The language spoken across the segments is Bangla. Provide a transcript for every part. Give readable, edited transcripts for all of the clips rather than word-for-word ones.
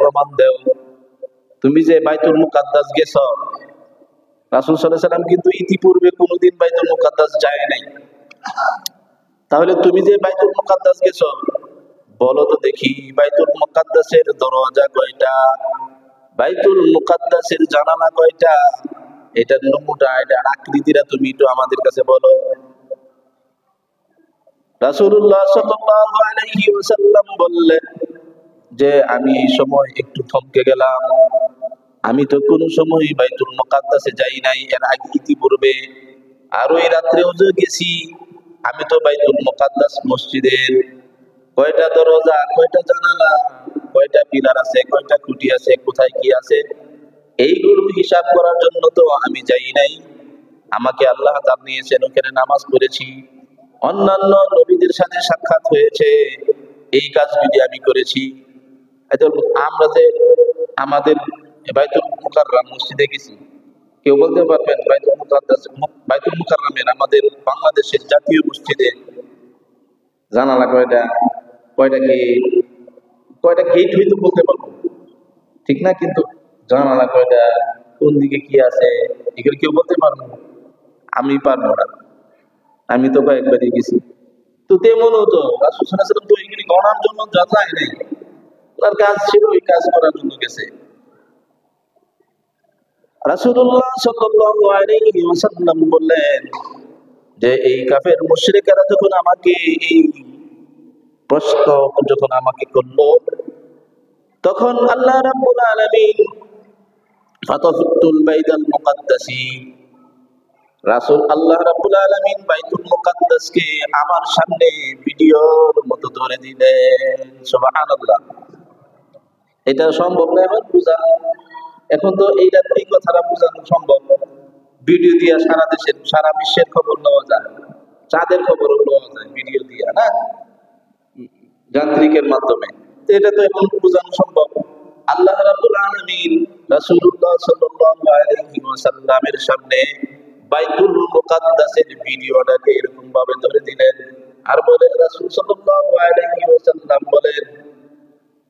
প্রমাণ দেও। তুমি যে বাইতুল মুকাদ্দাস গেছ, রাসূল সাল্লাল্লাহু আলাইহি ওয়াসাল্লাম কিন্তু ইতিপূর্বে কোনোদিন বাইতুল মুকাদ্দাস যায় নাই। তাহলে তুমি যে বাইতুল মুকাদ্দাস গেছো, বলো তো দেখি বাইতুল মুকাদ্দাসের দরজা কয়টা, বাইতুল মুকাদ্দাসের জানালা কয়টা, এটার নমুনা, এটার আকৃতিটা তুমি একটু আমাদের কাছে বলো। রাসূলুল্লাহ সাল্লাল্লাহু আলাইহি ওয়াসাল্লাম বললেন যে আমি এই সময় একটু থমকে গেলাম, আমি তো কোনো সময় বাইতুল মুকাদ্দাসে যাই নাই এর আগে ইতিপূর্বে, আর ওই রাত্রেও যে গেছি, আমি তো বাইতুল মুকাদ্দাস মসজিদের কয়টা দরজা, কয়টা জানালা, কয়টা পিলার আছে, কয়টা খুঁটি আছে, কোথায় কি আছে, এইগুলো হিসাব করার জন্য তো আমি যাই নাই। আমাকে আল্লাহ তাআলা নিয়েছেন, ওখানে নামাজ পড়েছি, অন্যান্য নবীদের সাথে সাক্ষাৎ হয়েছে, এই কাজগুলি আমি করেছি। আমরা যে আমাদের বাইতুল মুকাররম মসজিদে গেছি, কেউ বলতে পারবেন বাইতুল মুকাদ্দাস, বাইতুল মুকাররমের আমাদের বাংলাদেশের জাতীয় মসজিদে জানালা কয়টা, কয়টা গেট, কয়টা গেট হয়তো বলতে পারবো, ঠিক না? কিন্তু জানালা কয়টা, কোন দিকে কি আছে, এগুলো কেউ বলতে পারবো? আমি পারবো না, আমি তো কয়েকবারই গেছি। তো তেমন হতো রাসূল সাল্লাল্লাহু আলাইহি ওয়াসাল্লাম তো এগুলি গণার জন্য যায় নাই, তার কাজ ছিল ওই কাজ করার জন্য গেছে। রাসূলুল্লাহ সাল্লাল্লাহু আলাইহি ওয়াসাল্লাম বললেন যে এই কাফের মুশরিকেরা যখন আমাকে এই প্রশ্ন যখন আমাকে করলো, তখন আল্লাহ রাব্বুল আলামিন ফাতাফতুল বাইতুল মুকাদ্দাসি, রাসূল আল্লাহ রাব্বুল আলামিন বাইতুল মুকাদ্দাসকে আমার সামনে ভিডিওর মতো ধরে দিলেন। সুবহানাল্লাহ। এটা সম্ভব না এখন বুঝা, এখন তো এই কথাটা বোঝানো সম্ভব, ভিডিও দিয়া সারা দেশের সারা বিশ্বের খবর নেওয়া যায়, চাঁদের খবরও নেওয়া যায় ভিডিও দিয়া, না যান্ত্রিকের মাধ্যমে। তো এটা তো এখন বোঝানো সম্ভব। আল্লাহ রাব্বুল আলামিন রাসূলুল্লাহ সাল্লাল্লাহু আলাইহি ওয়াসাল্লামের সামনে বাইতুল মুকাদ্দাসের ভিডিওটাকে এরকম ভাবে ধরে দিলেন, আর বলে রাসূল সাল্লাল্লাহু আলাইহি ওয়াসাল্লাম বলেন,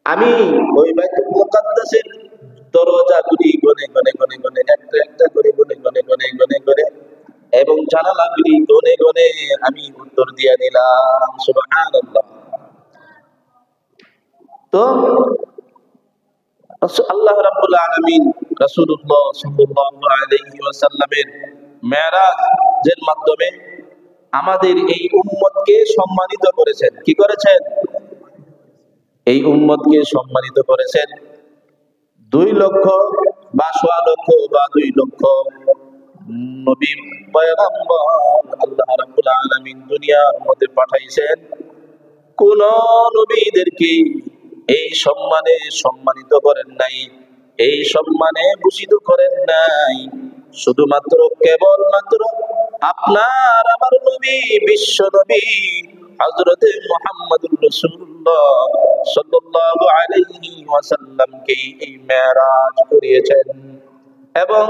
আমি ওই বাইতুল মুকাদ্দাসের দরজাগুলি গনে গনে গনে গনে, একটা একটা করে গনে গনে গনে গনে গনে, এবং জানালাগুলি গনে গনে আমি উত্তর দিয়ে দিলাম। সুবহানাল্লাহ। তো আল্লাহ রাব্বুল আলামিন রাসূলুল্লাহ সাল্লাল্লাহু আলাইহি ওয়াসাল্লামের মেরাজের মাধ্যমে আমাদের এই উম্মতকে সম্মানিত করেছেন। কি করেছেন? এই উম্মতকে সম্মানিত করেছেন 2 লক্ষ বা 1.5 লক্ষ বা 2 লক্ষ নবী পয়গম্বর আল্লাহ রাব্বুল আলামিন দুনিয়ার মধ্যে পাঠাইছেন। কোন নবীদেরকে এই সম্মানে সম্মানিত করেন নাই, এই সম্মানে ভূষিত করেন নাই, শুধুমাত্র কেবলমাত্র আপনার আমার নবী, বিশ্ব নবী হযরতে মুহাম্মদুর রাসূলুল্লাহ সাল্লাল্লাহু আলাইহি ওয়াসাল্লামকে এই মেরাজ করিয়েছেন। এবং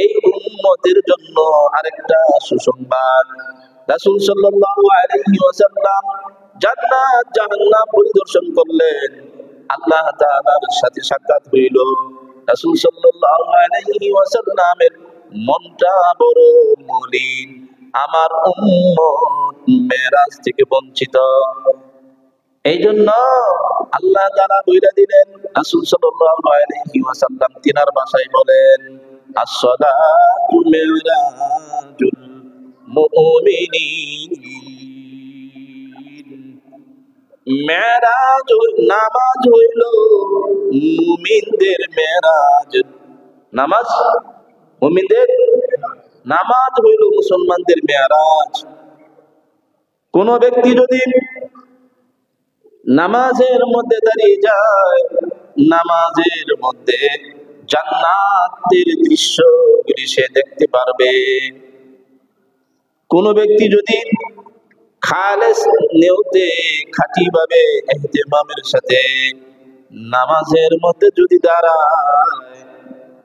এই উম্মতের জন্য আরেকটা সুসংবাদ, রাসূল সাল্লাল্লাহু আলাইহি ওয়াসাল্লাম জান্নাত জাহান্নাম পরিদর্শন করলেন, আল্লাহ তাআলার সাথে সাক্ষাৎ হইল। রাসূল সাল্লাল্লাহু আলাইহি ওয়াসাল্লামের মনটা বড় মলিন, আমার উম্মত মেরাজ থেকে বঞ্চিত। এই জন্য আল্লাহ তাআলা বইলা দিলেন, রাসূল সাল্লাল্লাহু আলাইহি ওয়াসাল্লাম তিনার ভাষায় বলেন, as-salatu mi'rajul মুমিনিন, মেরাজ নামাজ হইল মুমিনদের মেরাজ। নামাজ মুমিনদের, নামাজ হইল মুসলমানদের মেরাজ। কোন ব্যক্তি যদি নামাজের মধ্যে দাঁড়িয়ে যায়, নামাজের মধ্যে জান্নাতের দৃশ্যগুলি সে দেখতে পারবে। কোন ব্যক্তি যদি খালেস নিয়তে খাঁটি ভাবে ইহতিমামের সাথে নামাজের মধ্যে যদি দাঁড়ায়,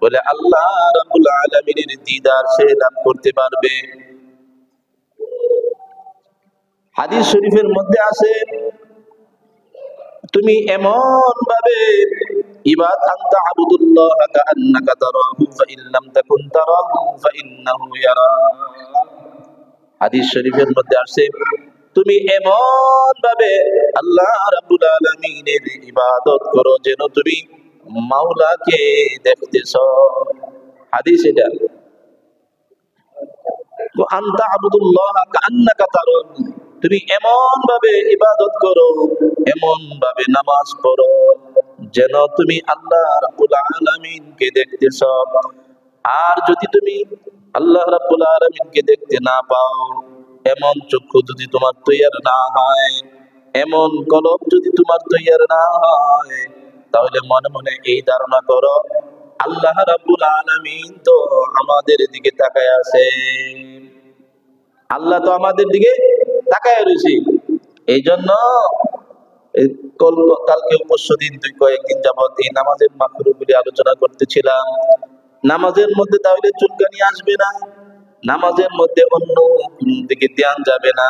বলে আল্লাহ রাব্বুল আলামিনের দিদার সে লাভ করতে পারবে। হাদিস শরীফের মধ্যে আছে, তুমি এমন ভাবে ইবাদ আনতা আবুদুল্লাহ কাআন্নাকা তারাহু ফাইন লাম তাকুন তারাহু ফাইন্নাহু ইয়ারা। হাদিস শরীফের মধ্যে আছে তুমি এমন ভাবে আল্লাহ রাব্বুল আলামিনের ইবাদত করো যেন তুমি মাওলাকে দেখতেছো। হাদিস এটা। তো আনতা আবুদুল্লাহ কাআন্নাকা তারাহু, তুমি এমন ভাবে ইবাদত করো, এমন ভাবে নামাজ পড়ো যেন তুমি আল্লাহ রাব্বুল আলামিনকে দেখতেছো। আর যদি তুমি আল্লাহ রাব্বুল আলামিনকে দেখতে না পাও, এমন চক্ষু যদি তোমার তৈয়ার না হয়, এমন কলব যদি তোমার তৈয়ার না হয়, তাহলে মনে মনে এই ধারণা করো আল্লাহ রাব্বুল আলামিন তো আমাদের দিকে তাকায় আছে। আল্লাহ তো আমাদের দিকে তাকায় রয়েছে। এই জন্য কালকে পরশুদিন কয়েকদিন যাবত এই নামাজের মাকরুহগুলি আলোচনা করতেছিলাম। নামাজের মধ্যে তাহলে চুলকানি আসবে না, নামাজের মধ্যে অন্য কোন দিকে ধ্যান যাবে না,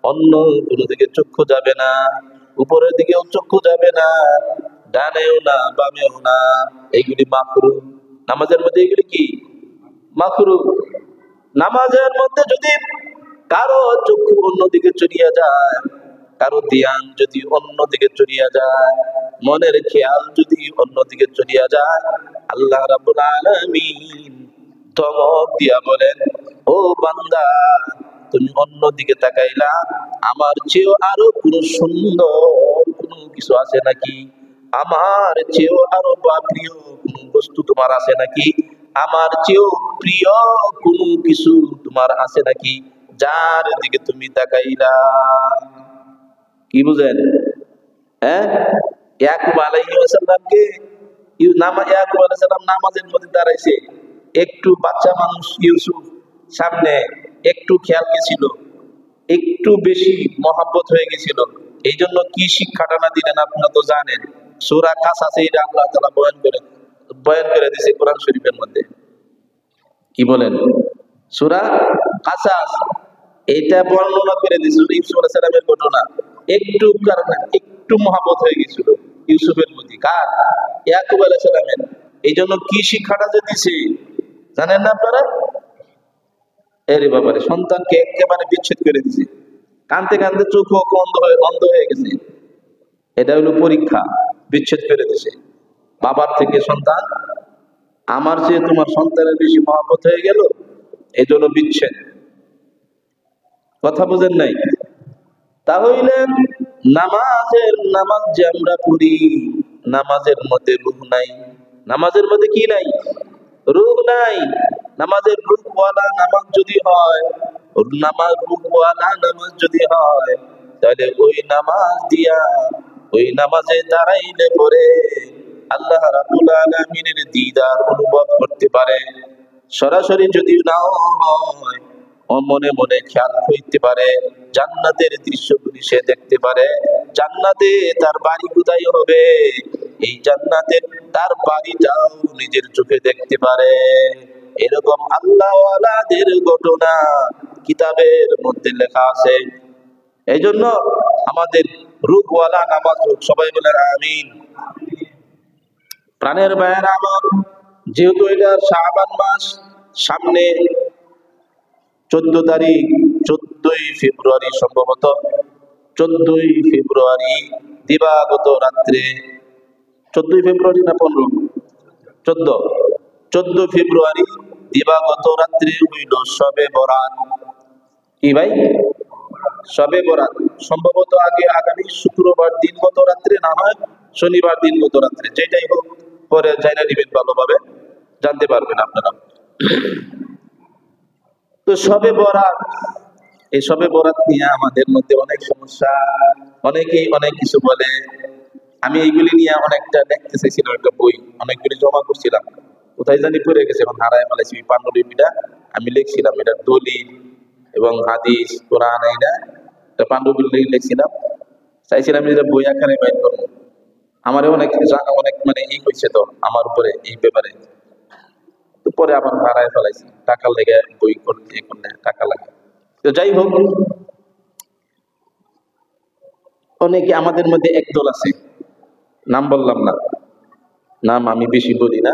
অন্য কোন দিকে চক্ষু যাবে না, উপরের দিকেও চক্ষু যাবে না, ডানেও না বামেও না, এইগুলি মাকরুহ। নামাজের মধ্যে এগুলি কি মাকরুহ। নামাজের মধ্যে যদি কারো চক্ষু অন্যদিকে চলিয়া যায়, কারো ধ্যান যদি অন্যদিকে চলিয়া যায়, মনের খেয়াল যদি অন্যদিকে চলিয়া যায়, আল্লাহ রাব্বুল আলামিন ধমক দিয়া বলেন, ও বান্দা তুমি অন্যদিকে তাকাইলা, আমার চেয়েও আরো কোনো সুন্দর কোনো কিছু আছে নাকি? আমার চেয়েও আরো প্রিয় কোনো বস্তু তোমার আছে নাকি? আমার চেয়েও প্রিয় কোনো কিছু তোমার আছে নাকি যার দিকে তুমি তাকাইলা? কি বুঝেন? হ্যাঁ, ইয়াকুব আলাইহিস সালামকে ইয়াকুব আলাইহিস সালাম নামাজের মধ্যে দাঁড়াইছে, একটু বাচ্চা মানুষ ইউসুফ সামনে, একটু খেয়াল গেছিল, একটু বেশি মহাব্বত হয়ে গেছিল। এই জন্য কি শিক্ষাটা না দিলেন আপনারা তো জানেন। সূরা কাসাসে এটা আল্লাহ তাআলা বয়ান করে দিয়েছে কোরআন শরীফের মধ্যে। কি বলেন? সূরা কাসাস এটা বর্ণনা করে দিয়েছে ইউসুফ আলাইহিস সালামের ঘটনা। একটু কারণে একটু মহব্বত হয়ে গেছিল ইউসুফের প্রতি, কার? ইয়াকুব আলাইহিস সালামের। এই জন্য কি শিক্ষাটা যে দিছে জানেন না আপনারা? এরে বাবারে, সন্তানকে একেবারে বিচ্ছেদ করে দিছে, কানতে কানতে চোখ অন্ধ হয়ে গেছে। এটা হলো পরীক্ষা, বিচ্ছেদ করে দিছে বাবার থেকে সন্তান। আমার চেয়ে তোমার সন্তানের বেশি মহব্বত হয়ে গেল, এই জন্য বিচ্ছেদ। কথা বুঝেন নাই? তাহলে নামাজ যে আমরা পড়ি, নামাজের মধ্যে রূহ নাই। নামাজের মধ্যে কি নাই? রূহ নাই। নামাজের রূহওয়ালা নামাজ যদি হয়, রূহওয়ালা নামাজ যদি হয়, তাহলে ওই নামাজ দিয়া, ওই নামাজে দাঁড়াইলে পরে আল্লাহ রাব্বুল আলামিনের দিদার অনুভব করতে পারে। সরাসরি যদি নাও হয়, মনে মনে খেয়াল হইতে পারে, জান্নাতের দৃশ্যগুলি সে দেখতে পারে। জান্নাতে তার বাড়ি কোথায় হবে, এই জান্নাতের তার বাড়িটাও নিজের চোখে দেখতে পারে। এরকম আল্লাহওয়ালাদের ঘটনা কিতাবের মধ্যে লেখা আছে। এই জন্য আমাদের রূহওয়ালা নামাজ হোক, সবাই বলে আমিন। প্রাণের ভাইয়েরা আমার, যেহেতু এটা শাবান মাস, সামনে 14 তারিখ, 14ই ফেব্রুয়ারি, সম্ভবত 14ই ফেব্রুয়ারি দিবাগত রাত্রে, 14ই ফেব্রুয়ারি না 15? 14 ফেব্রুয়ারি দিবাগত রাত্রে হইল শবে বরাত। কি ভাই? শবে বরাত সম্ভবত আগামী শুক্রবার দিন গত রাত্রে, না হয় শনিবার দিন গত রাত্রে, যেটাই হোক পরে জানা নিবেন, ভালোভাবে জানতে পারবেন আপনারা। তো শবে বরাত, এই শবে বরাত নিয়ে আমাদের মধ্যে অনেক সমস্যা, অনেকেই অনেক কিছু বলে। আমি এইগুলি নিয়ে অনেকটা লিখতে চাইছিলাম, একটা বই অনেকগুলি জমা করছিলাম, কোথায় জানি পড়ে গেছে, এখন হারায় ফেলেছি। ওই পাণ্ডুলিপিটা আমি লিখছিলাম, এটা দলিল এবং হাদিস কোরআন, এটা পাণ্ডুলিপি লিখছিলাম, চাইছিলাম এটা বই আকারে বাইর করবো। আমার অনেক মানে ই হয়েছে তো আমার উপরে এই ব্যাপারে, পরে আবার হারায় ফেলাইছি, টাকা লেগে বই করলে টাকা লাগে। তো যাই হোক, অনেকে আমাদের মধ্যে একদল আছে, নাম বললাম না, নাম আমি বেশি বলি না,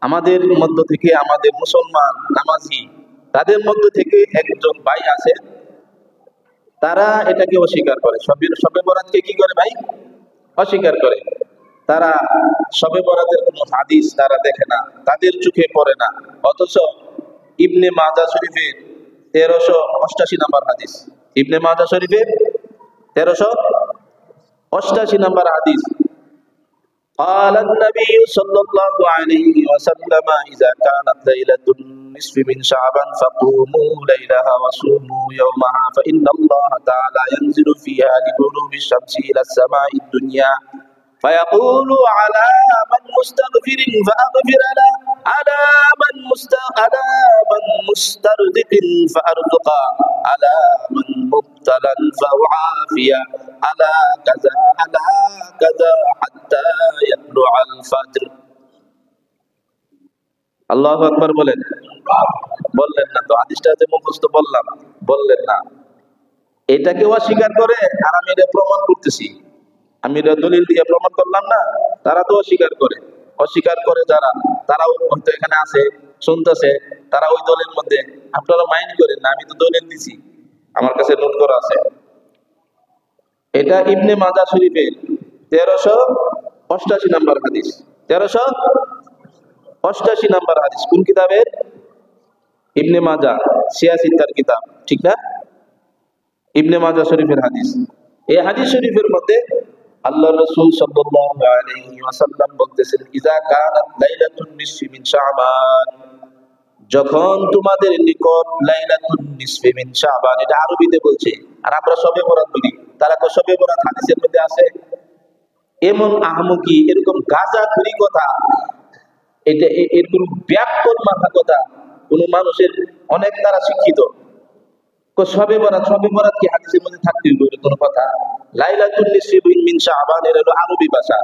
আমাদের মধ্য থেকে, আমাদের মুসলমান নামাজি, তাদের মধ্য থেকে একজন ভাই আছে, তারা এটাকে অস্বীকার করে। শবে বরাতকে কি করে ভাই? অস্বীকার করে। তারা শবে বরাতের কোনো হাদিস তারা দেখে না, তাদের চোখে পড়ে না। অথচ ইবনে মাজাহ শরীফের 1388 নম্বর হাদিস, ইবনে মাজাহ শরীফের 1388 নম্বর হাদিস, قال النبي صلى الله عليه وسلم إذا كانت ليلة النصف من شعبان فقوموا ليلها وصوموا يومها فإن الله تعالى ينزل فيها لغروب الشمس إلى السماء الدنيا فيقول على من مستغفر فأغفر له، على من مسترزق فأرزقه، على من مبتلى فأعافيه، على كذا على كذا حتى يطلع الفجر। আল্লাহু আকবার বলেন। বললেন না তো, হাদিসটা যে মুখস্থ বললাম, বললেন না। এটাকে অস্বীকার করে, আর আমি এটা প্রমাণ করতেছি, আমি এটা দলিল দিয়ে প্রমাণ করলাম না, তারা তো অস্বীকার করে। অস্বীকার করে যারা, তারাও হয়তো এখানে আছে, শুনতেছে, তারা ওই দলের মধ্যে। আপনারা মাইন্ড করেন না, আমি তো দলিল দিছি, আমার কাছে নোট করা আছে। এটা ইবনে মাজাহ শরীফের 1388 নম্বর হাদিস, 1388 নম্বর হাদিস। কোন কিতাবের? ইবনে মাজাহ, সিয়াসিত্তার কিতাব, ঠিক না? ইবনে মাজাহ শরীফের হাদিস। এই হাদিস শরীফের মধ্যে আল্লাহ রাসূল সাল্লাল্লাহু আলাইহি ওয়াসাল্লাম বলতেছেন, ইযা কানাত লাইলাতুন নিসফি মিন শাবান, যখন তোমাদের নিকট লাইলাতুন নিসফি মিন শাবান, এটা আরবিতে বলছে, আর আমরা শবে বরাত বলি। তারা তো শবে বরাত হাদিসের মধ্যে আছে। এমন আহমকি, এরকম গাঁজাখুরি কথা, এটা এরকম ব্যাককরণ মাথা কথা কোন মানুষের, অনেক তারা শিক্ষিত। শবে বরাত কি হাদিসের মধ্যে থাকতে হবে এর কোনো কথা? লাইলাতুন নিসফি মিন শাবান এর হলো আরবি ভাষা,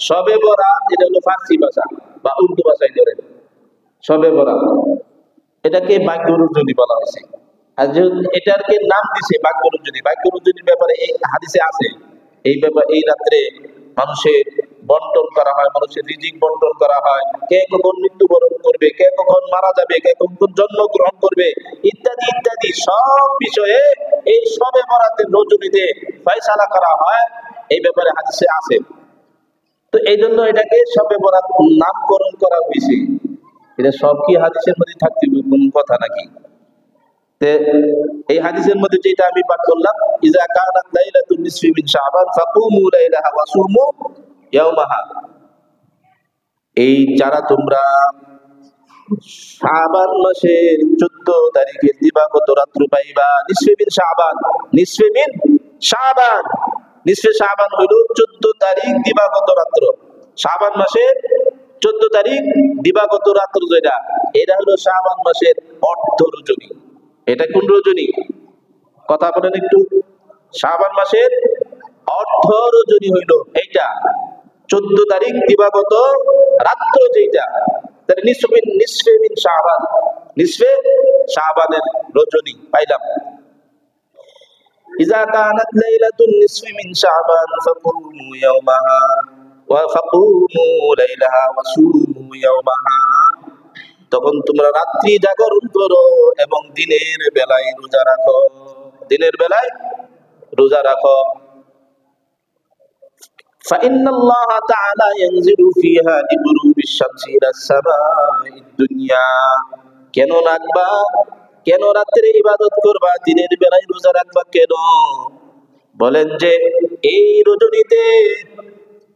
শবে বরাত এটা হলো ফার্সি ভাষা বা উর্দু ভাষায় ধরেন। শবে বরাত এটাকে ভাগ্যরঞ্জনী বলা হয়েছে, আর যেহেতু এটাকে নাম দিছে ভাগ্যরঞ্জনী, ভাগ্যরঞ্জনীর ব্যাপারে এই হাদিসে আছে। এই ব্যাপারে এই রাত্রে মানুষের বন্টন করা হয়, মানুষের রিজিক বন্টন করা হয়, কে কখন মৃত্যুবরণ করবে, কে কখন মারা যাবে, কে কখন জন্মগ্রহণ করবে, ইত্যাদি ইত্যাদি সব বিষয়ে এই শবে বরাতের রজনীতে ফয়সালা করা হয়, এই ব্যাপারে হাদিসে আছে। তো এই জন্য এটাকে শবে বরাত নামকরণ করা হয়েছে। এটা সব কি হাদিসের মধ্যে থাকতে কোন কথা নাকি? এই হাদিসের মধ্যে যেটা আমি পাঠ করলাম, ইযা কানাত লাইলাতুন নিসফি মিন শাবান ফাকুমু লাইলাহা ওয়া সুমু ইয়াওমাহা, এই যারা তোমরা শাবান মাসের 14 তারিখের দিবাগত রাত্র পাইবা। নিসফে মিন শাবান, নিসফে মিন শাবান, নিসফে শাবান হলো 14 তারিখ দিবাগত রাত্র। শাবান মাসের 14 তারিখ দিবাগত রাত্র যেটা, এটা হলো শাবান মাসের অর্ধ রজনী। এটা কোন রজনী? কথা বলেন একটু। শাবান মাসের অর্ধ রজনী হইল এইটা, 14 তারিখ দিবাগত রাত্র যেটা, তাহলে নিসফে মিন শাবান, নিসফে শাবানের রজনী পাইলাম। ইযা কানাত লাইলাতুন নিসফি মিন শাবান ফাকুমু ইয়াওমাহা ওয়া ফাকুমু লাইলাহা ওয়া সুমু ইয়াওমাহা, তখন তোমরা রাত্রি জাগরণ করো এবং দিনের বেলায় রোজা রাখো, দিনের বেলায় রোজা রাখো। فإن الله تعالى ينزل فيها لغروب الشمس إلى السماء الدنيا। কেন রাখবা? কেন রাত্রে ইবাদত করবা, দিনের বেলায় রোজা রাখবা কেন? বলেন যে এই রজনীতে,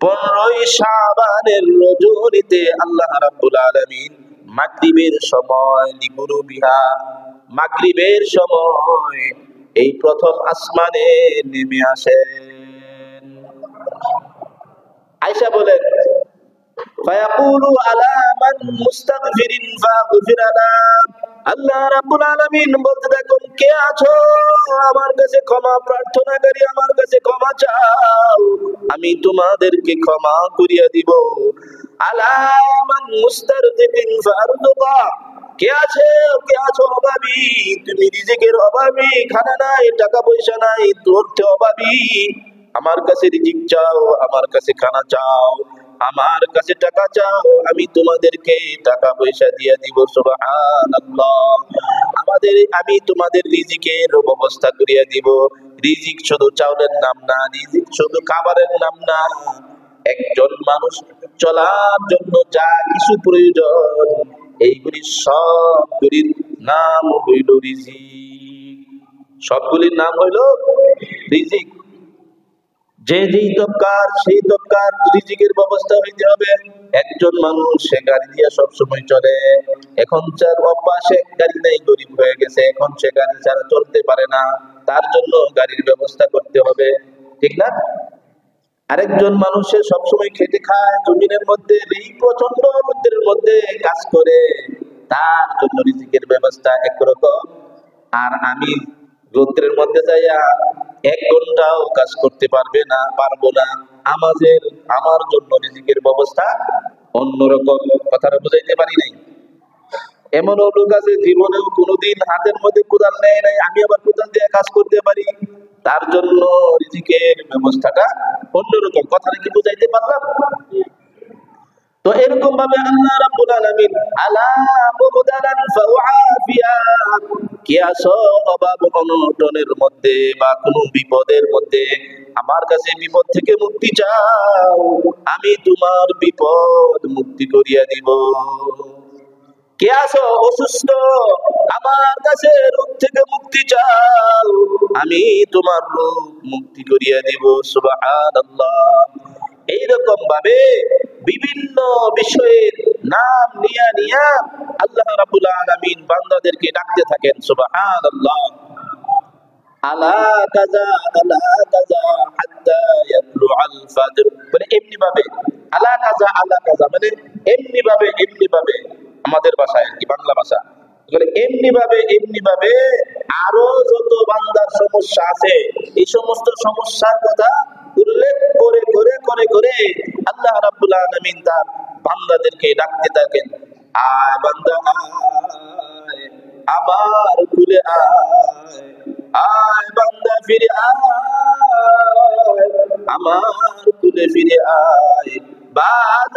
15ই শাবানের রজনীতে আল্লাহ রাব্বুল আলামিন মাগরিবের সময়, লিগুরুবিহা, মাগরিবের সময় এই প্রথম আসমানে নেমে আসেন। আয়েশা বলেন, ফায়াকুলু আলা মান মুস্তাগফিরিন ফাগফির লা, আল্লাহ রাব্বুল আলামিন বলতে থাকেন, কে আছো আমার কাছে ক্ষমা প্রার্থনাকারী, আমার কাছে ক্ষমা চাও, আমি তোমাদেরকে ক্ষমা করিয়া দিব। আলা মান মুস্তারজিকিন ফারযুকা, কে আছে, কে আছো অভাবী, তুমি রিজিকের অভাবী, খানা নাই, টাকা পয়সা নাই, অর্থে অভাবী, আমার কাছে রিজিক চাও, আমার কাছে খানা চাও, আমার কাছে টাকা চাও, আমি তোমাদেরকে টাকা পয়সা দিয়ে দিব। সুবহানাল্লাহ। আমি তোমাদের রিজিকের ব্যবস্থা করিয়া দিব। রিজিক শুধু চাউলের নাম না, রিজিক শুধু খাবারের নাম না। একজন মানুষ চলার জন্য যা কিছু প্রয়োজন, এইগুলি সবগুলির নাম হইল রিজিক। সবগুলির নাম হইল রিজিক। যে যেই তবকার সেই তবকার রিজিকের ব্যবস্থা হইতে হবে। একজন মানুষ সে গাড়ি দিয়ে সবসময় চলে, এখন তার অভ্যাসে গাড়ি নাই, গরিব হয়ে গেছে, এখন সে গাড়ি ছাড়া চলতে পারে না, তার জন্য গাড়ির ব্যবস্থা করতে হবে, ঠিক না? আরেকজন মানুষের সবসময় খেটে খায়, জমিনের মধ্যে এই প্রচন্ড রোদের মধ্যে কাজ করে, তার জন্য রিজিকের ব্যবস্থা একরকম। আর আমি রোদ্রের মধ্যে যাইয়া 1 ঘন্টাও কাজ করতে পারবো না, আমার জন্য রিজিকের ব্যবস্থা অন্যরকম। কথাটা বুঝাইতে পারি নাই? এমনও লোক আছে জীবনেও কোনোদিন হাতের মধ্যে কোদাল নেয় নাই, আমি আবার কোদাল দিয়ে কাজ করতে পারি, তার জন্য রিজিকের ব্যবস্থাটা অন্যরকম। কথাটা কি বুঝাইতে পারলাম? তো এরকম ভাবে আল্লাহ রাব্বুল আলামিন আলা মুবদালান ফাউআফিয়া, কি আছো অভাব অনটনের মধ্যে বা কোনো বিপদের মধ্যে, আমার কাছে বিপদ থেকে মুক্তি চাও, আমি তোমার বিপদ মুক্তি করিয়া দিব। কে আছো অসুস্থ, আমার কাছে রোগ থেকে মুক্তি চাও, আমি তোমার রোগ মুক্তি করিয়া দিব। সুবহানাল্লাহ। এইরকম ভাবে বিভিন্ন বিষয়ের নাম নিয়া নিয়া আল্লাহ রাব্বুল আলামিন বান্দাদেরকে ডাকতে থাকেন। সুবহানাল্লাহ। আলা কাজা আলা কাজা হাত্তা ইয়াতলু আল ফাজর, মানে এমনি ভাবে আলা কাজা মানে এমনি ভাবে আমাদের ভাষায় কি বাংলা ভাষা বলে এমনি ভাবে আরো যত বান্দার সমস্যা আছে এই সমস্ত সমস্যার কথা উল্লেখ করে আল্লাহ রাব্বুল আলামিন তার বান্দাদেরকে ডাকতে থাকেন। আয় বান্দা আয়, আমার কুলে আয় বান্দা ফিরে আয়, আমার কুলে ফিরে আয়, বাদ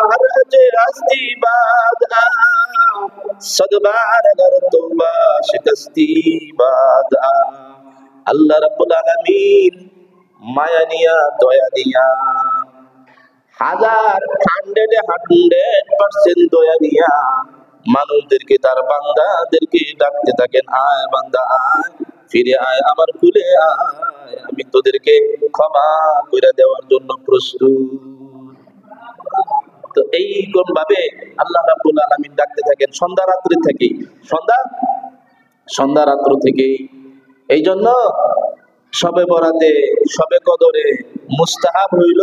হরজে হস্তি বাদ সদবার अगर तौबा शिकस्ती বাদ। আল্লাহ রাব্বুল আলামিন মায়া নিয়া দয়া নিয়া 100% দয়া নিয়া মানুষদেরকে, তার বান্দাদেরকে ডাকতে থাকেন, আয় বান্দা আয়, ফিরে আয়, আমার কুলে আয়, আমি তোদেরকে ক্ষমা করে দেওয়ার জন্য প্রস্তুত। তো এই কোন ভাবে আল্লাহ রাব্বুল আলামিন ডাকতে থাকেন সন্ধ্যা রাত্র থেকে। এই জন্য সবে বরাতে, সবে কদরে মুস্তাহাব হইল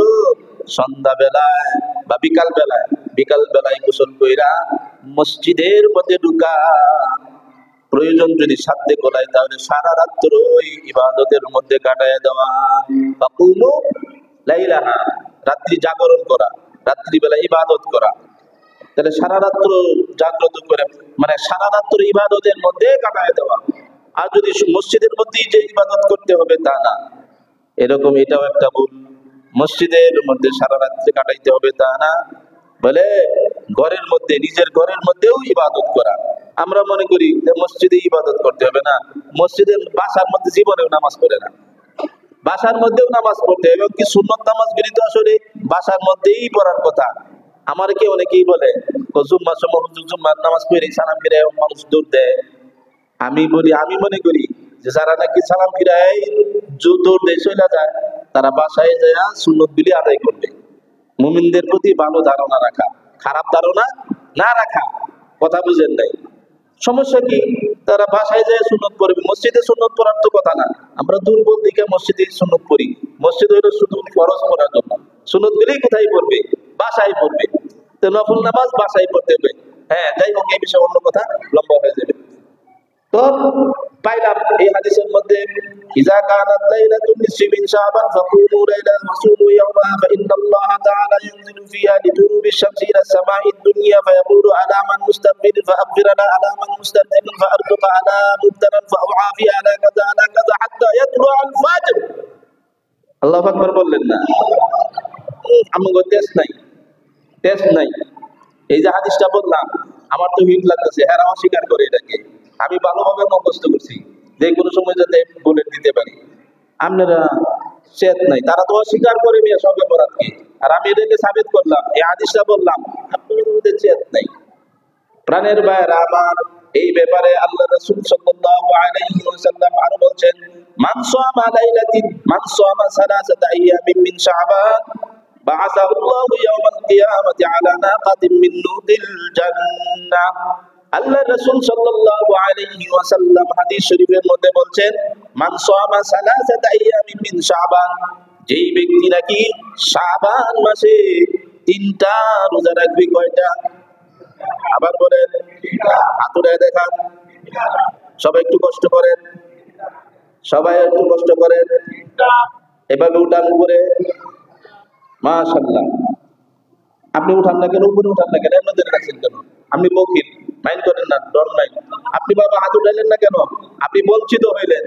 সন্ধ্যা বেলায় বা বিকাল বেলায় গোসল কইরা মসজিদের মধ্যে ঢুকা, প্রয়োজন যদি সাধ্যে কোলায় তাহলে সারা রাত্র ওই ইবাদতের মধ্যে কাটায় দেওয়া। ফাকুমু লাইলাহা, রাত্রি জাগরণ করা, রাত্রি বেলা ইবাদত করা, তাহলে সারা রাত্র জাগ্রত করে মানে সারা রাত্র ইবাদতের মধ্যে কাটায় দেওয়া। আর যদি মসজিদের মধ্যেই যে ইবাদত করতে হবে তা না, এরকম এটাও একটা ভুল। মসজিদের মধ্যে সারা রাত্রি কাটাইতে হবে তা না, বলে ঘরের মধ্যে, নিজের ঘরের মধ্যেও ইবাদত করা। আমরা মনে করি যে মসজিদে ইবাদত করতে হবে না, মসজিদের বাসার মধ্যে জীবনেও নামাজ পড়ে না, বাসার মধ্যেও নামাজ পড়তে হবে। এবং কি সুন্নত নামাজ গুলি তো আসলে বাসার মধ্যেই পড়ার কথা। আমার কি অনেকেই বলে জুম্মার সময় জুম্মার নামাজ পড়ে সালাম ফিরে মানুষ দূর দেয়। আমি মনে করি যে যারা নাকি সালাম ফিরায় দৌড় দেয় চলে যায়, তারা বাসায় যায় সুন্নত গুলি আদায় করবে। মুমিনদের প্রতি ভালো ধারণা রাখা, খারাপ ধারণা না রাখা। কথা বুঝেন নাই? সমস্যা কি? তারা বাসায় যায় সুন্নত পড়বে, মসজিদে সুন্নত পড়ার তো কথা না। আমরা দুর্বল দিকে মসজিদে সুন্নত পড়ি, মসজিদ হইলো শুধু ফরজ পড়ার জন্য, সুন্নত গুলি কোথায় পড়বে? বাসায় পড়বে। তো নফল নামাজ বাসায় পড়তে হবে। হ্যাঁ, যাই হোক, এই বিষয়ে অন্য কথা লম্বা হয়ে যাবে। তো পাইলাম এই হাদিসের মধ্যে ইজা কানাত লাইলাতুন নিসফি মিন শাবান ফাকুমু লাইলান ওয়াসুমু ইয়াওমা ফাইন্নাল্লাহা তাআলা ইয়ানজিলু ফিহা লিতুরুবি শামসি ইলা সামাঈদ দুনিয়া ফায়াকুলু আলা মান মুস্তাqbil ফাআবদির আলা মান মুস্তাqbil ফাআরzuq আলা mubtalan ফাউআফি আলা কাযা হাত্তা ইয়াতলু আল ফাজর। আল্লাহু আকবার বললেন না? আমাকে টেস্ট নাই। এই যে হাদিসটা বললাম, আমার তো হিট লাগতেছে, হ্যাঁ অস্বীকার করে এটাকে। আমি ভালোভাবে মুখস্থ করছি, যে কোনো সময় যাতে বলে দিতে পারি। আপনারা চেত নাই, তারা তো অস্বীকার করে নিয়ে সব অপরাধকে, আর আমি এটাকে সাবিত করলাম, এই হাদিসটা বললাম, আপনাদের মধ্যে চেত নাই। প্রাণের ভাইয়েরা আমার, এই ব্যাপারে আল্লাহ রাসূল সাল্লাল্লাহু আলাইহি ওয়াসাল্লাম আরো বলছেন, মান সামা সালাসাতা আইয়ামিন মিন শাবান বাআসাহুল্লাহু ইয়াওমাল কিয়ামাতি আলা নাকাতিন মিন নূরিল জান্নাহ। আল্লাহ রাসূল সাল্লাল্লাহু আলাইহি ওয়াসাল্লাম হাদিস শরীফের মধ্যে বলছেন, মান সামা সালাসাতা আইয়ামিন মিন শাবান, যেই ব্যক্তি নাকি শাবান মাসে 3টা রোজা রাখবে। কয়টা? আবার বলেন, হাতুড়ে দেখান, সবাই একটু কষ্ট করেন, এভাবে উঠান উপরে। মাশাআল্লাহ। আপনি উঠান না কেন, উপরে উঠান না কেন, এমন ধরে রাখছেন কেন? আপনি বকিল, মাইন্ড করেন না, ডর নাই। আপনি বাবা হাত উঠাইলেন না কেন? আপনি বঞ্চিত হইলেন।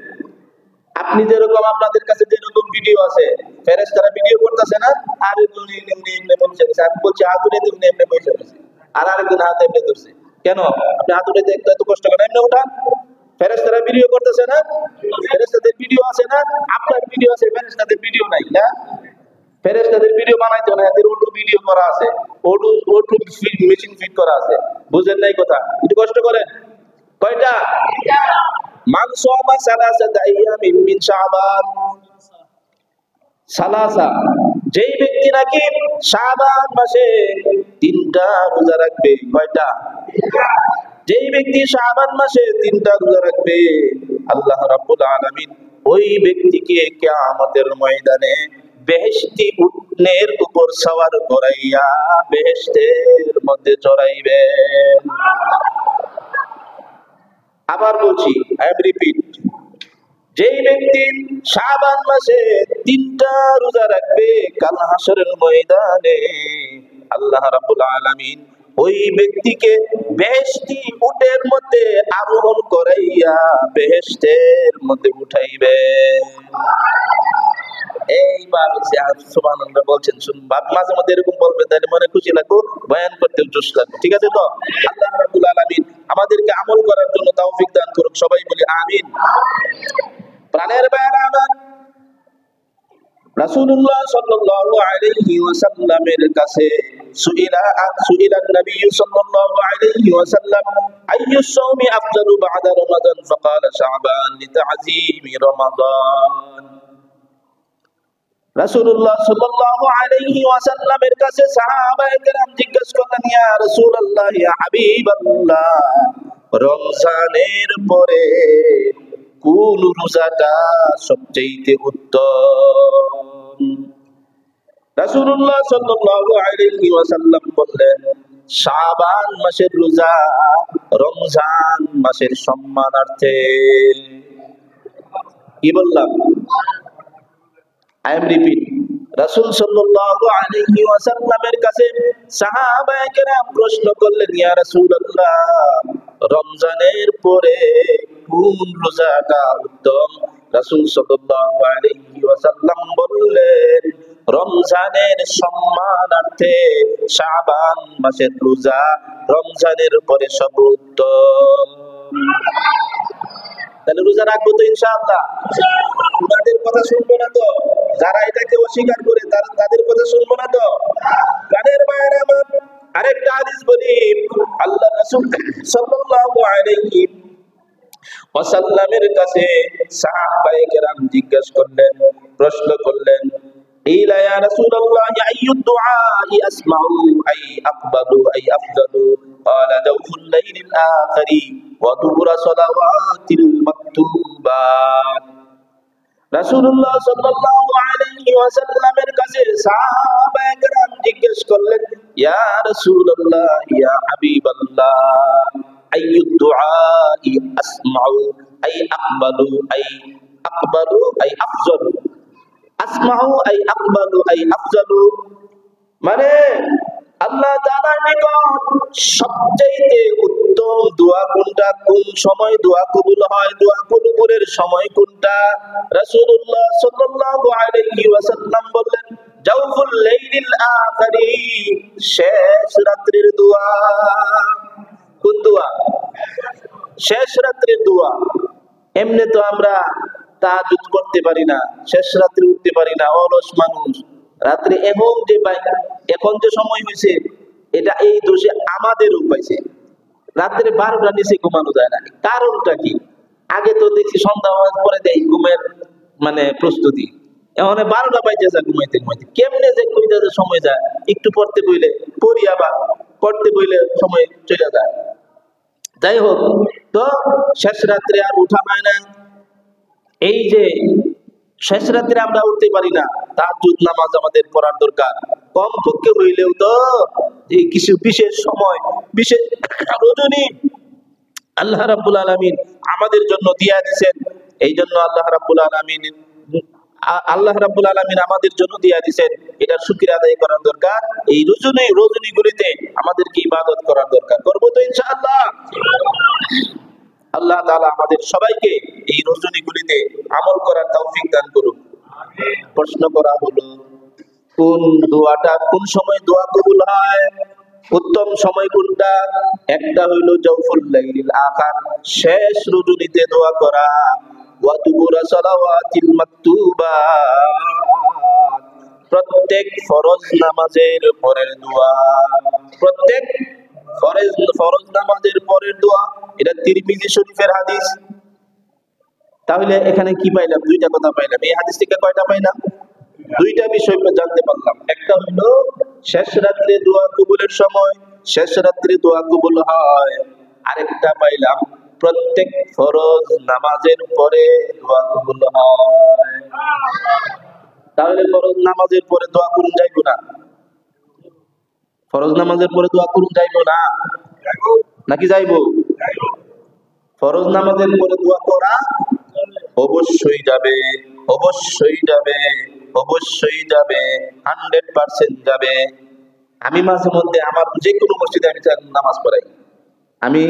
আপনি যেরকম, আপনাদের কাছে যেরকম ভিডিও আছে, ফেরেশতারা ভিডিও করতেছে না, আর এমনি বলছে, আমি বলছি হাত উঠে দিন, এমনি বসে রয়েছে, আর আরেকজন হাত এমনি ধরছে। কেন আপনি হাত উঠে এত কষ্ট করেন? এমনি উঠান। ফেরেশতারা ভিডিও করতেছে না, ফেরেশতাদের ভিডিও আছে না, আপনার ভিডিও আছে, ফেরেশতাদের ভিডিও নাই না? ফেরেশতাদের ভিডিও বানাইতে না, এদের অটো ভিডিও করা আছে, অটো মেশিন ফিট করা আছে। বুঝেন নাই কথা? একটু কষ্ট করেন। কয়টা? মান সামা সালাসাতা আইয়ামিন মিন শাবান, সালাসা, যেই ব্যক্তি নাকি শাবান মাসে 3টা রোজা রাখবে। কয়টা? যেই ব্যক্তি শাবান মাসে 3টা রোজা রাখবে, আল্লাহ রাব্বুল আলামিন ওই ব্যক্তিকে কিয়ামতের ময়দানে বেহেশতি উটনের উপর সওয়ার করাইয়া বেহেশতের মধ্যে চড়াইবেন। আবার বলছি, আই এম রিপিট, যেই ব্যক্তি শাবান মাসে 3টা রোজা রাখবে, কাল হাসরের ময়দানে আল্লাহ রাব্বুল আলামিন ওই ব্যক্তিকে বেহেশতি উটের মধ্যে আরোহণ করাইয়া বেহেশতের মধ্যে উঠাইবেন। এইবার সুবহানাল্লাহ বলছেন, মাঝে মধ্যে এরকম বলবেন, তাহলে মনে খুশি লাগবে, বয়ান করতে জোশ লাগবে। ঠিক আছে তো? আল্লাহ রাব্বুল আলামিন আমাদেরকে আমল করার জন্য তৌফিক দান করুক। সবাই বলি আমিন। প্রাণের ভাইয়েরা আমার, রাসূলুল্লাহ সাল্লাল্লাহু আলাইহি ওয়াসাল্লামের কাছে সুইলা নবী সাল্লাল্লাহু আলাইহি ওয়াসাল্লাম আইয়ু সাওমি আফদালু বা'দা রমাদান, ফাকালা শাবান লিতা'যীমি রমাদান। রাসূলুল্লাহ সাল্লাল্লাহু আলাইহি ওয়াসাল্লামের কাছে সাহাবায়ে কেরাম জিজ্ঞেস করলেন, ইয়া রাসূলুল্লাহ, ইয়া হাবিবাল্লাহ, রমজানের পরে কোন রোজাটা সবচেয়ে উত্তম? রাসূলুল্লাহ সাল্লাল্লাহু আলাইহি ওয়াসাল্লাম বললেন, শাবান মাসের রোজা রমজান মাসের সম্মানার্থে। কি বললাম? আই এম রিপিট, রাসূল সাল্লাল্লাহু আলাইহি ওয়াসাল্লামের কাছে সাহাবায়ে কেরাম প্রশ্ন করলেন, ইয়া রাসূলুল্লাহ, রমজানের পরে কোন রোজাটা উত্তম? রাসূল সাল্লাল্লাহু আলাইহি ওয়াসাল্লাম বললেন, রমজানের সম্মানার্থে শাবান মাসের রোজা রমজানের পরে সর্বোত্তম। তাহলে রোজা রাখবো তো ইনশাআল্লাহ? তাদের কথা শুনবো না তো? যারা এটাকে অস্বীকার করে তাদের কথা শুনবো না তো? প্রাণের ভাইয়েরা আমার, আরেকটা হাদিস বলি, আল্লাহ রাসূল সাল্লাল্লাহু আলাইহি ওয়াসাল্লামের কাছে সাহাবায়ে কেরাম জিজ্ঞাসা করলেন, প্রশ্ন করলেন, ইলা ইয়া রাসূলুল্লাহ, আইয়ু দুআই আসমাউ আই আকবালু আই আফদালু? ক্বালা জাওফুল লাইলিল আখিরি ওয়া দুবুরা সালাওয়াতিল মাকতুবাত। রাসূলুল্লাহ সাল্লাল্লাহু আলাইহি ওয়াসাল্লামের কাছে সাহাবায়ে কেরাম জিজ্ঞেস করলেন, ইয়া রাসূলুল্লাহ, ইয়া হাবিবাল্লাহ, আইয়ু দুআই আসমাউ আই আকবালু আই আকবালু আই আফজালু? আসমাউ আই আকবালু আই আফজালু মানে আল্লাহ তাআলার নিকট সবচেয়ে উত্তম উত্তম দোয়া কোনটা, কোন সময় দোয়া কবুল হয়, দোয়া কবুলের সময় কোনটা? রাসূলুল্লাহ সাল্লাল্লাহু আলাইহি ওয়াসাল্লাম বললেন, জাওফুল লাইলিল আখিরি, শেষ রাত্রির দোয়া। কোন দোয়া? শেষ রাত্রির দোয়া। এমনি তো আমরা তাহাজ্জুদ করতে পারি না, শেষ রাত্রে উঠতে পারি না, অলস মানুষ। রাত্রে এখন যে সময় হয়েছে, এটা এই দোষে আমাদেরও পাইছে। রাত্রে 12টার নিচে ঘুমানো যায় না। কারণটা কি? আগে তো দেখছি সন্ধ্যা হওয়ার পরে দেয় ঘুমের প্রস্তুতি, এখন 12টা বাজে যায় ঘুমাইতে ঘুমাইতে। কেমনে যে কইতে সময় যায়, একটু পড়তে বইলে পড়ি, আবার পড়তে বইলে সময় চলে যায়। যাই হোক, তো শেষ রাত্রে আর উঠা হয় না। এই যে শেষ রাত্রে আমরা উঠতে পারি না, তাহাজ্জুদ নামাজ আমাদের পড়ার দরকার। কম পক্ষে হইলেও তো এই কিছু বিশেষ সময়, বিশেষ রজনী আল্লাহ রাব্বুল আলামিন আমাদের জন্য দিয়া দিয়েছেন। এই জন্য আল্লাহ রাব্বুল আলামিন আমাদের জন্য দিয়া দিয়েছেন, এটার শুকরিয়া আদায় করার দরকার। এই রজনীগুলিতে আমাদেরকে ইবাদত করার দরকার। করব তো ইনশাআল্লাহ। আল্লাহ তাআলা আমাদের সবাইকে এই রজনীগুলিতে আমল করার তৌফিক দান করুন। প্রশ্ন করা হলো, কোন দোয়াটা, কোন সময় দোয়া কবুল হয়, উত্তম সময় কোনটা? একটা হইল জাওফুল লাইলিল আখির, শেষ রজনীতে দোয়া করা। ওয়া দুবুরা সালাওয়াতিল মাকতুবাত, প্রত্যেক ফরজ নামাজের পরের দোয়া। প্রত্যেক ফরজ নামাজের পরের দোয়া। এটা তিরমিজি শরীফের হাদিস। তাহলে এখানে কি পাইলাম? দুইটা কথা পাইলাম। এই হাদিস থেকে কয়টা পাইলাম? দুইটা বিষয় জানতে পারলাম। একটা হলো শেষ রাত্রে দোয়া কবুলের সময়, শেষ রাত্রে দোয়া কবুল হয়। আরেকটা পাইলাম, প্রত্যেক ফরজ নামাজের পরে দোয়া কবুল হয়। তাহলে ফরজ নামাজের পরে দোয়া করুন যাইবো না? ফরজ নামাজের পরে দোয়া করুন যাইবো না নাকি যাইবো? ফরজ নামাজের পরে দোয়া করা অবশ্যই যাবে, অবশ্যই যাবে, অবশ্যই যাবে, 100% যাবে। আমি মাঝে মধ্যে আমার যে কোনো মসজিদে আমি নামাজ পড়াই। আমি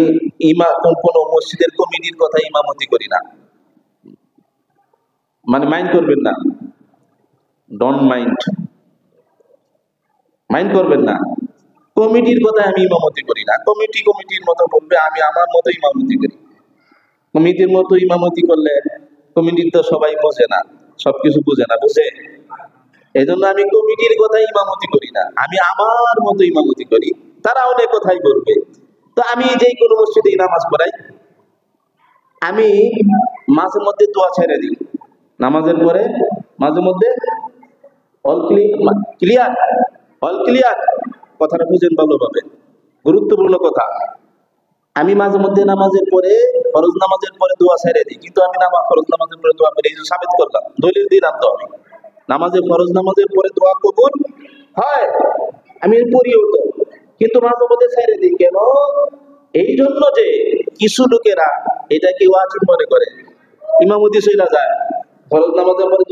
কোনো মসজিদের কমিটির কথা ইমামতি করি না, মাইন্ড করবেন না, ডোন্ট মাইন্ড করবেন না। কমিটির কথা আমি ইমামতি করি না। কমিটির মতো বলবে, আমি আমার মতো ইমামতি করি। কমিটির মতো ইমামতি করলে কমিটির তো সবাই বোঝে না, সবকিছু বোঝে না, বুঝে? এই জন্য আমি কমিটির কথা ইমামতি করি না, আমি আমার মতো ইমামতি করি। তারা অনেক কথাই বলবে। তো আমি যেই কোনো মসজিদে নামাজ পড়াই, আমি মাঝে মধ্যে দোয়া ছেড়ে দিই নামাজের পরে। মাঝে মধ্যে অল ক্লিয়ার কথাটা বুঝেন ভালোভাবে, গুরুত্বপূর্ণ কথা। আমি মাঝে মধ্যে নামাজের পরে, ফরজ নামাজের পরে দোয়া ছেড়ে দিই, কিন্তু আমি ফরজ নামাজের পরে দোয়া করি। এই যে সাবিত করলাম, দলিল দিলাম তো। আমি ফরজ নামাজের পরে দোয়া কবুল হয়, আমি পড়িও তো, কিন্তু মাঝে মধ্যে ছেড়ে দিই। কেন? এই জন্য যে কিছু লোকেরা এটাকে ওয়াজিব মনে করে, ইমামতি সইলা যায়। ফরজ নামাজের পরে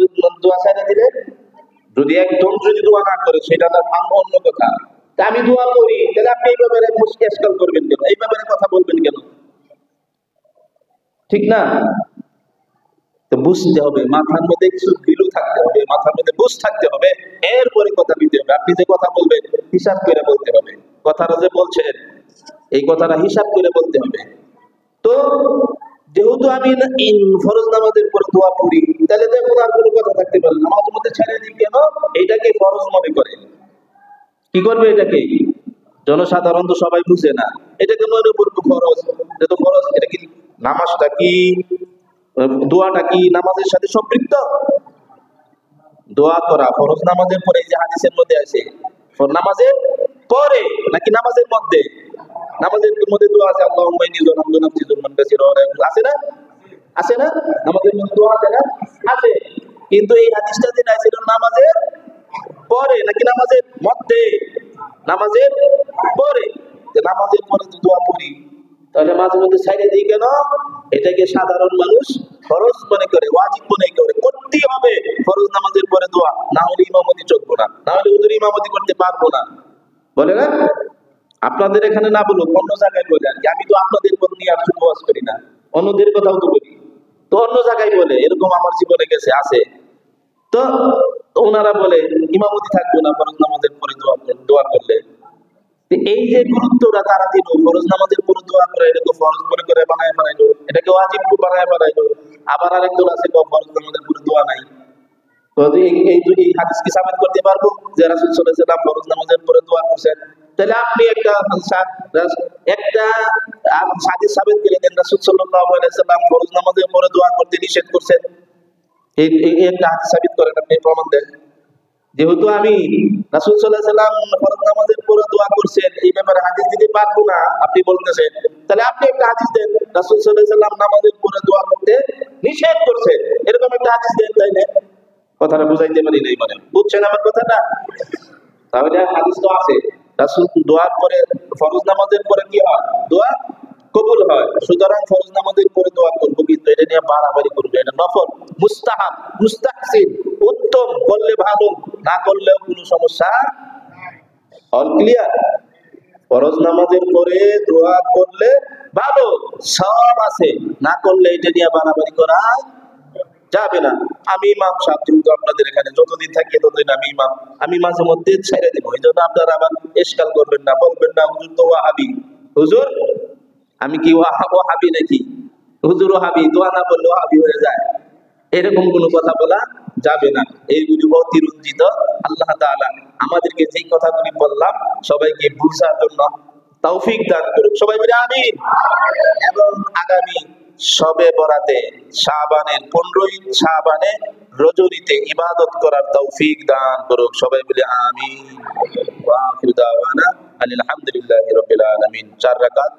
দোয়া ছেড়ে দিলে, যদি একদম যদি দোয়া না করে, সেটা তার অন্য কথা। তা আমি দোয়া করি, তাহলে আপনি এই ব্যাপারে মুশকিল করবেন কেন? এই ব্যাপারে কথা বলবেন কেন? ঠিক না? তো বুঝতে হবে, মাথার মধ্যে কিছু বিলু থাকতে হবে, মাথার মধ্যে বুঝ থাকতে হবে, এরপরে কথা দিতে হবে। আপনি যে কথা বলবেন হিসাব করে বলতে হবে। কথাটা যে বলছেন, এই কথাটা হিসাব করে বলতে হবে। তো যেহেতু আমি ফরজ নামাজের পরে দোয়া পড়ি, তাহলে দেখুন আর কোনো কথা থাকতে পারে না। নামাজের মধ্যে ছেড়ে দিই কেন? এইটাকে ফরজ মনে করে। কি করবে এটাকে? জনসাধারণ তো সবাই বুঝে না, এটাকে মনে করবো ফরজ। এটা তো ফরজ। এটা কি নামাজটা কি, দোয়াটা কি নামাজের সাথে সম্পৃক্ত? দোয়া করা ফরজ নামাজের পরে, এই যে হাদিসের মধ্যে আছে, নামাজের পরে নাকি নামাজের মধ্যে? নামাজের মধ্যে দোয়া আছে, আল্লাহুম্মা ইন্নী যালামতু নাফসি যুলমান কাসীরা, আছে না? আছে না? নামাজের মধ্যে দোয়া আছে না? আছে। কিন্তু এই হাদিসটা যেটা আছে, নামাজের পরে নাকি নামাজের মধ্যে? নামাজের পরে। নামাজের পরে যদি দোয়া পড়ি, তাহলে মাঝে মধ্যে ছাইড়ে দিই কেন? এটাকে সাধারণ মানুষ ফরজ মনে করে, ওয়াজিব মনে করে। করতেই হবে ফরজ নামাজের পরে দোয়া, না হলে ইমামতি চলবো না, না হলে হুজুর ইমামতি করতে পারবো না, বলে না? আপনাদের এখানে না বলুক, অন্য জায়গায় বলে আর কি। আমি তো আপনাদের উপর নিয়ে আর শুধু ওয়াজ করি না, অন্যদের কথাও তো বলি। তো অন্য জায়গায় বলে, এরকম আমার জীবনে গেছে, আছে। তো ওনারা বলে ইমামতি থাকবো না ফরজ নামাজের পরে দোয়া করলে। এই যে গুরুত্বটা তারা দিল, ফরজ নামাজের পরে দোয়া করে, এটাকে ফরজ মনে করে বানায় বানাইলো, এটাকে ওয়াজিব বানায় বানাইলো। আবার আরেকজন আছে ফরজ নামাজের পরে দোয়া নাই। তো এই হাদিস কি সাবিত করতে পারবো যে রাসূল সাল্লাল্লাহু আলাইহি ওয়াসাল্লাম ফরজ নামাজের পরে দোয়া করছেন? তাহলে আপনি একটা হাদিস সাবিত করে দেন রাসূল সাল্লাল্লাহু আলাইহি ওয়াসাল্লাম ফরজ নামাজের পরে দোয়া করতে নিষেধ করছেন। এই একটা হাদিস সাবিত করেন, আপনি প্রমাণ দেন। যেহেতু আমি রাসূল সাল্লাল্লাহু আলাইহি ওয়াসাল্লাম ফরজ নামাজের পরে দোয়া করছেন এই ব্যাপারে হাদিস দিতে পারবো না, আপনি বলতেছেন, তাহলে আপনি একটা হাদিস দেন রাসূল সাল্লাল্লাহু আলাইহি ওয়াসাল্লাম নামাজের পরে দোয়া করতে নিষেধ করছেন, এরকম একটা হাদিস দেন। তাইলে কথাটা বুঝাইতে পারি নাই, মানে বুঝছেন আমার কথাটা? তাহলে হাদিস তো আছে, রাসূল দোয়ার পরে, ফরজ নামাজের পরে কি হয়? দোয়া কবুল হয়। সুতরাং ফরজ নামাজের পরে দোয়া করবো, কিন্তু এটা নিয়ে বাড়াবাড়ি করবে, এটা নফল, মুস্তাহাব, মুস্তাহসিন, উত্তম, করলে ভালো, না করলেও কোনো সমস্যা। All clear? ফরজ নামাজের পরে দোয়া করলে ভালো, সব আছে, না করলে এটা নিয়ে বাড়াবাড়ি করা যাবে না। আমি ইমাম সাহেব, যেহেতু আপনাদের এখানে যতদিন থাকি ততদিন আমি ইমাম, আমি মাঝে মধ্যে ছেড়ে দেবো। এই জন্য আপনারা আবার ইশকাল করবেন না, বলবেন না হুজুর তো ওয়াহাবি। হুজুর আমি কি ওয়াহাবি নাকি? হুজুর ওয়াহাবি, দোয়া না বললে ওয়াহাবি হয়ে যায়, এরকম কোনো কথা বলা যাবে না। এইগুলি অতিরঞ্জিত। আল্লাহ তাআলা আমাদেরকে যেই কথাগুলি বললাম সবাইকে বুঝার জন্য তৌফিক দান করুক, সবাই বলে আমিন। এবং আগামী শবে বরাতে শাবানের 15ই শাবানে রজনীতে ইবাদত করার তৌফিক দান করুক, সবাই বলে আমিন। ওয়া আখিরু দাওয়ানা আলহামদুলিল্লাহি রাব্বিল আলামিন। 4 রাকাত।